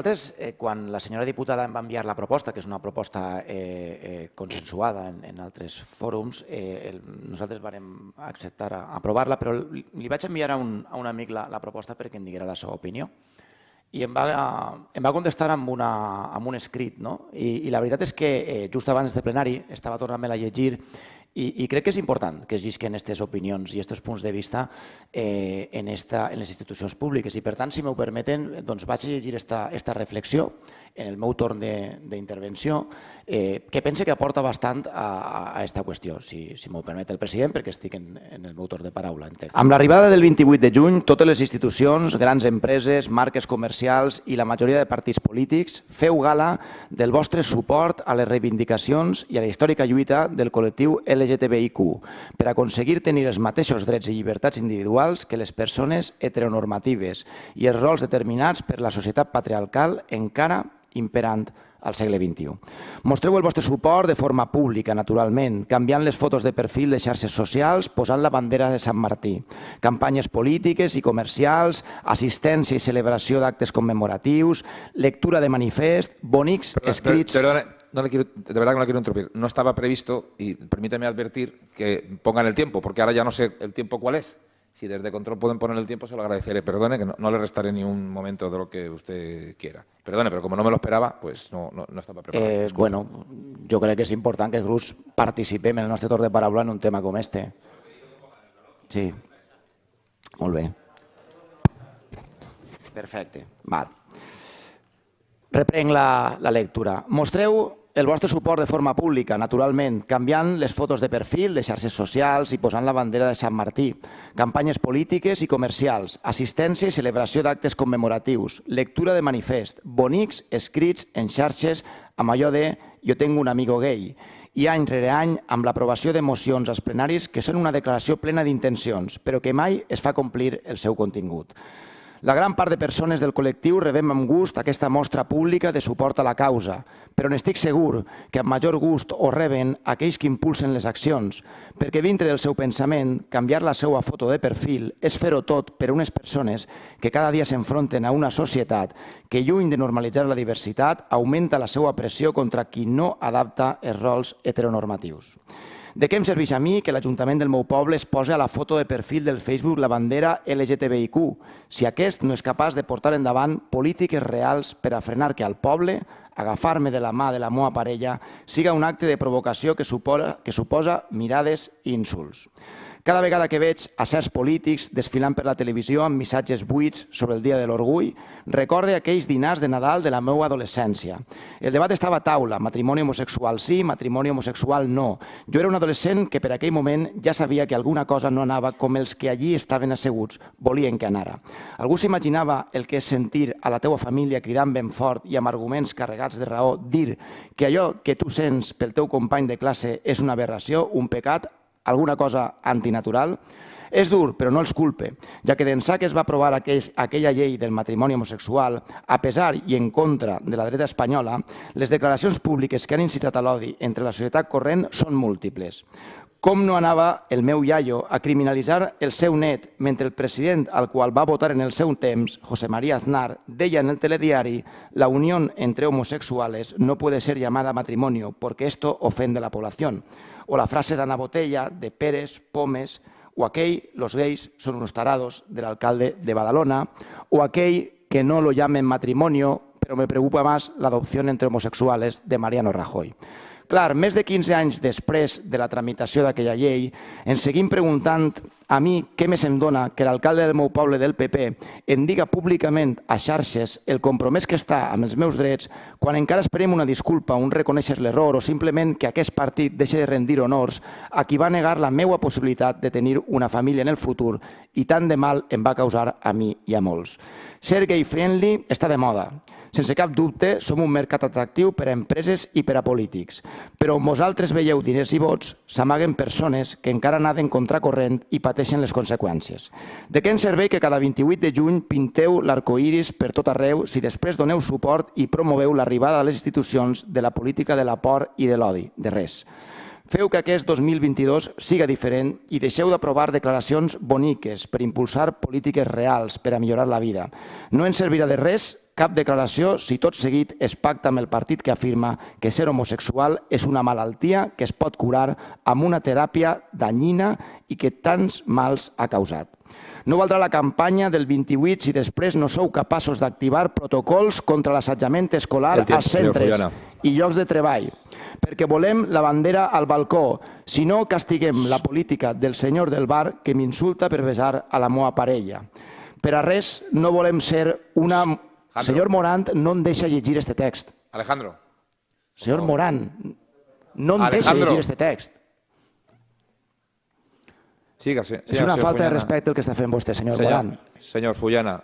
Nosaltres, quan la senyora diputada em va enviar la proposta, que és una proposta consensuada en altres fòrums, nosaltres vam acceptar aprovar-la, però li vaig enviar a un amic la proposta perquè em diguera la seva opinió. I em va contestar amb un escrit, no? I la veritat és que just abans de plenari estava tornant-me a llegir i crec que és important que es llisquen aquestes opinions i aquests punts de vista en les institucions públiques. I per tant, si m'ho permeten, doncs vaig a llegir aquesta reflexió en el meu torn d'intervenció, que pense que aporta bastant a aquesta qüestió, si m'ho permet el president, perquè estic en el meu torn de paraula. Amb l'arribada del 28 de juny, totes les institucions, grans empreses, marques comercials i la majoria de partits polítics feu gala del vostre suport a les reivindicacions i a la històrica lluita del col·lectiu LGTBIQ per aconseguir tenir els mateixos drets i llibertats individuals que les persones heteronormatives i els rols determinats per la societat patriarcal encara imperant al segle XXI. Mostreu el vostre suport de forma pública, naturalment, canviant les fotos de perfil de xarxes socials, posant la bandera de Sant Martí, campanyes polítiques i comercials, assistència i celebració d'actes commemoratius, lectura de manifest, bonics escrits... Perdona, de verdad que no quiero interrumpir. No estaba previsto, y permítame advertir, que pongan el tiempo, porque ahora ya no sé el tiempo cuál es. Si desde control pueden poner el tiempo, se lo agradeceré. Perdone, que no le restaré ni un momento de lo que usted quiera. Perdone, pero como no me lo esperaba, pues no estaba preparado. Bueno, jo crec que és important que els grups participem en el nostre torn de paraula en un tema com este. Sí, molt bé. Perfecte. Reprenc la lectura. Mostreu el vostre suport de forma pública, naturalment, canviant les fotos de perfil de xarxes socials i posant la bandera de Sant Martí, campanyes polítiques i comercials, assistència i celebració d'actes commemoratius, lectura de manifest, bonics escrits en xarxes amb allò de «jo tengo un amigo gay», i any rere any amb l'aprovació de mocions als plenaris que són una declaració plena d'intencions, però que mai es fa complir el seu contingut. La gran part de persones del col·lectiu rebem amb gust aquesta mostra pública de suport a la causa, però n'estic segur que amb major gust ho reben aquells que impulsen les accions, perquè dintre del seu pensament, canviar la seva foto de perfil és fer-ho tot per a unes persones que cada dia s'enfronten a una societat que, lluny de normalitzar la diversitat, augmenta la seva pressió contra qui no adapta els rols heteronormatius. De què em serveix a mi que l'Ajuntament del meu poble es posa a la foto de perfil del Facebook la bandera LGTBIQ si aquest no és capaç de portar endavant polítiques reals per a frenar que al poble agafar-me de la mà de la meva parella siga un acte de provocació que suposa mirades i insults? Cada vegada que veig a certs polítics desfilant per la televisió amb missatges buits sobre el Dia de l'Orgull, recorde aquells dinars de Nadal de la meva adolescència. El debat estava a taula, matrimoni homosexual sí, matrimoni homosexual no. Jo era un adolescent que per aquell moment ja sabia que alguna cosa no anava com els que allí estaven asseguts volien que anara. Algú s'imaginava el que és sentir a la teua família cridant ben fort i amb arguments carregats de raó dir que allò que tu sents pel teu company de classe és una aberració, un pecat, alguna cosa antinatural? És dur, però no els culpe, ja que d'ençà que es va aprovar aquella llei del matrimoni homosexual, a pesar i en contra de la dreta espanyola, les declaracions públiques que han incitat a l'odi entre la societat corrent són múltiples. Com no anava el meu iaio a criminalitzar el seu net mentre el president al qual va votar en el seu temps, José María Aznar, deia en el telediari «La unión entre homosexuales no puede ser llamada matrimonio porque esto ofende a la población». O la frase d'Ana Botella, de Pérez, Pomes, o aquell «Los gays son unos tarados» del alcalde de Badalona, o aquell «Que no lo llamen matrimonio, pero me preocupa más la adopción entre homosexuales» de Mariano Rajoy. Clar, més de 15 anys després de la tramitació d'aquella llei, ens seguim preguntant a mi què més em dona que l'alcalde del meu poble del PP em diga públicament a xarxes el compromès que està amb els meus drets quan encara esperem una disculpa, un reconèixer l'error o simplement que aquest partit deixi de rendir honors a qui va negar la meva possibilitat de tenir una família en el futur i tant de mal em va causar a mi i a molts. Ser gay-friendly està de moda. Sense cap dubte, som un mercat atractiu per a empreses i per a polítics. Però on vosaltres veieu diners i vots, s'amaguen persones que encara naden contracorrent i pateixen les conseqüències. De què ens serveix que cada 28 de juny pinteu l'arcoiris per tot arreu si després doneu suport i promoveu l'arribada a les institucions de la política de la por i de l'odi? De res. Feu que aquest 2022 siga diferent i deixeu d'aprovar declaracions boniques per impulsar polítiques reals per a millorar la vida. No ens servirà de res cap declaració si tot seguit es pacta amb el partit que afirma que ser homosexual és una malaltia que es pot curar amb una teràpia danyina i que tants mals ha causat. No valdrà la campanya del 28 si després no sou capaços d'activar protocols contra l'assetjament escolar als centres i llocs de treball, perquè volem la bandera al balcó, si no castiguem la política del senyor del bar que m'insulta per besar a la meva parella. Per a res no volem ser una... Senyor Morant, no em deixa llegir este text. Alejandro. Senyor Morant, no em deixa llegir este text. Sígase. És una falta de respecte el que està fent vostè, senyor Morant. Senyor Fullana,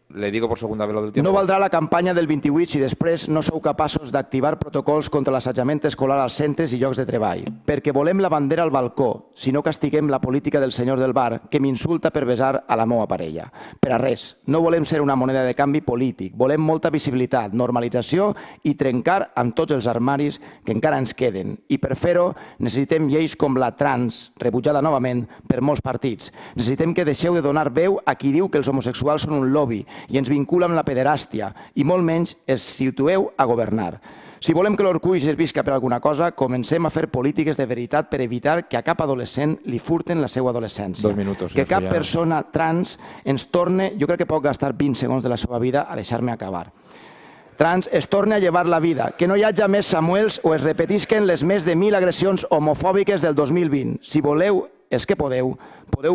le digo por segunda vez lo del tiempo. No valdrà la campanya del 28 si després no sou capaços d'activar protocols contra l'assetjament escolar als centres i llocs de treball, perquè volem la bandera al balcó, si no castiguem la política del senyor del bar que m'insulta per besar a la meva parella. Per a res, no volem ser una moneda de canvi polític, volem molta visibilitat, normalització i trencar amb tots els armaris que encara ens queden. I per fer-ho necessitem lleis com la trans, rebutjada novament per molts partits. Necessitem que deixeu de donar veu a qui diu que els homosexuals són un lobby i ens vincula amb la pederàstia i molt menys els situeu a governar. Si volem que l'orgull servisca per alguna cosa, comencem a fer polítiques de veritat per evitar que a cap adolescent li furten la seva adolescència. 2 minuts. Que cap persona trans ens torne, jo crec que pot gastar 20 segons de la seva vida a deixar-me acabar. Trans es torna a llevar la vida, que no hi hagi més Samuels o es repetisquen les més de 1.000 agressions homofòbiques del 2020. Si voleu, els que podeu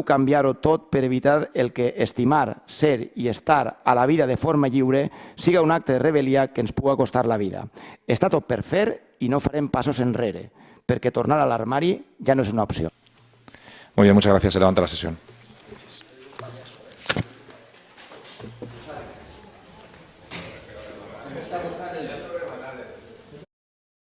canviar-ho tot per evitar el que estimar, ser i estar a la vida de forma lliure siga un acte de rebel·lia que ens pugui costar la vida. Està tot per fer i no farem passos enrere, perquè tornar a l'armari ja no és una opció. Muy bien, muchas gracias. Se levanta la sesión.